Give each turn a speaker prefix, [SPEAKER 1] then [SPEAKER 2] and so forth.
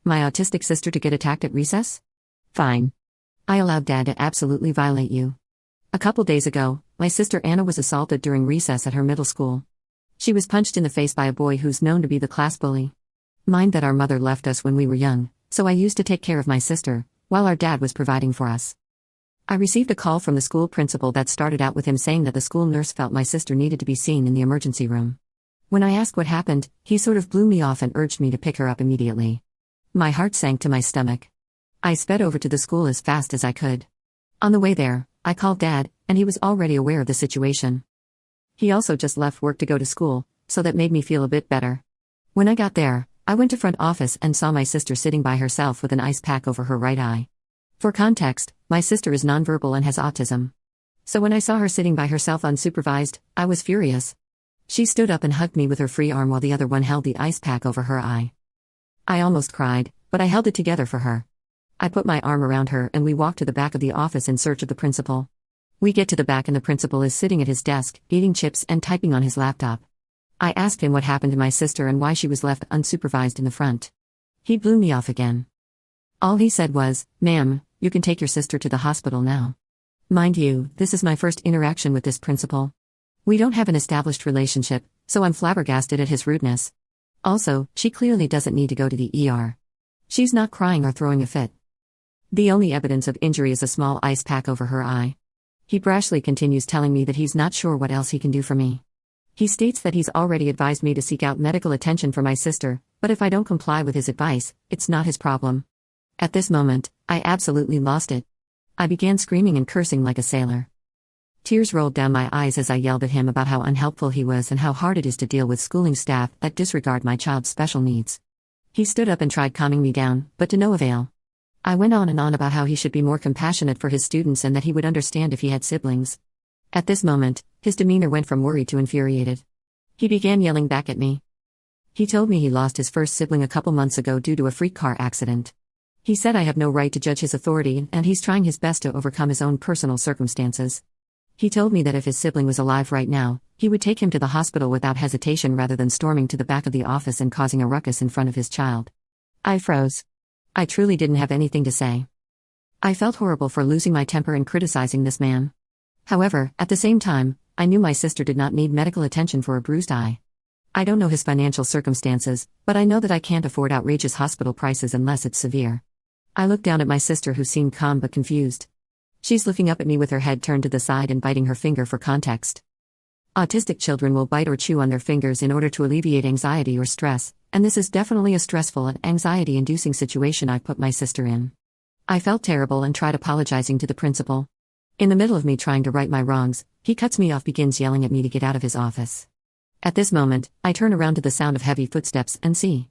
[SPEAKER 1] My autistic sister to get attacked at recess? Fine. I allowed Dad to absolutely violate you. A couple days ago, my sister Anna was assaulted during recess at her middle school. She was punched in the face by a boy who's known to be the class bully. Mind that our mother left us when we were young, so I used to take care of my sister, while our dad was providing for us. I received a call from the school principal that started out with him saying that the school nurse felt my sister needed to be seen in the emergency room. When I asked what happened, he sort of blew me off and urged me to pick her up immediately. My heart sank to my stomach. I sped over to the school as fast as I could. On the way there, I called Dad, and he was already aware of the situation. He also just left work to go to school, so that made me feel a bit better. When I got there, I went to front office and saw my sister sitting by herself with an ice pack over her right eye. For context, my sister is nonverbal and has autism. So when I saw her sitting by herself unsupervised, I was furious. She stood up and hugged me with her free arm while the other one held the ice pack over her eye. I almost cried, but I held it together for her. I put my arm around her and we walked to the back of the office in search of the principal. We get to the back and the principal is sitting at his desk, eating chips and typing on his laptop. I asked him what happened to my sister and why she was left unsupervised in the front. He blew me off again. All he said was, "Ma'am, you can take your sister to the hospital now." Mind you, this is my first interaction with this principal. We don't have an established relationship, so I'm flabbergasted at his rudeness. Also, she clearly doesn't need to go to the ER. She's not crying or throwing a fit. The only evidence of injury is a small ice pack over her eye. He brashly continues telling me that he's not sure what else he can do for me. He states that he's already advised me to seek out medical attention for my sister, but if I don't comply with his advice, it's not his problem. At this moment, I absolutely lost it. I began screaming and cursing like a sailor. Tears rolled down my eyes as I yelled at him about how unhelpful he was and how hard it is to deal with schooling staff that disregard my child's special needs. He stood up and tried calming me down, but to no avail. I went on and on about how he should be more compassionate for his students and that he would understand if he had siblings. At this moment, his demeanor went from worried to infuriated. He began yelling back at me. He told me he lost his first sibling a couple months ago due to a freak car accident. He said I have no right to judge his authority and he's trying his best to overcome his own personal circumstances. He told me that if his sibling was alive right now, he would take him to the hospital without hesitation rather than storming to the back of the office and causing a ruckus in front of his child. I froze. I truly didn't have anything to say. I felt horrible for losing my temper and criticizing this man. However, at the same time, I knew my sister did not need medical attention for a bruised eye. I don't know his financial circumstances, but I know that I can't afford outrageous hospital prices unless it's severe. I looked down at my sister who seemed calm but confused. She's looking up at me with her head turned to the side and biting her finger for context. Autistic children will bite or chew on their fingers in order to alleviate anxiety or stress, and this is definitely a stressful and anxiety-inducing situation I put my sister in. I felt terrible and tried apologizing to the principal. In the middle of me trying to right my wrongs, he cuts me off, begins yelling at me to get out of his office. At this moment, I turn around to the sound of heavy footsteps and see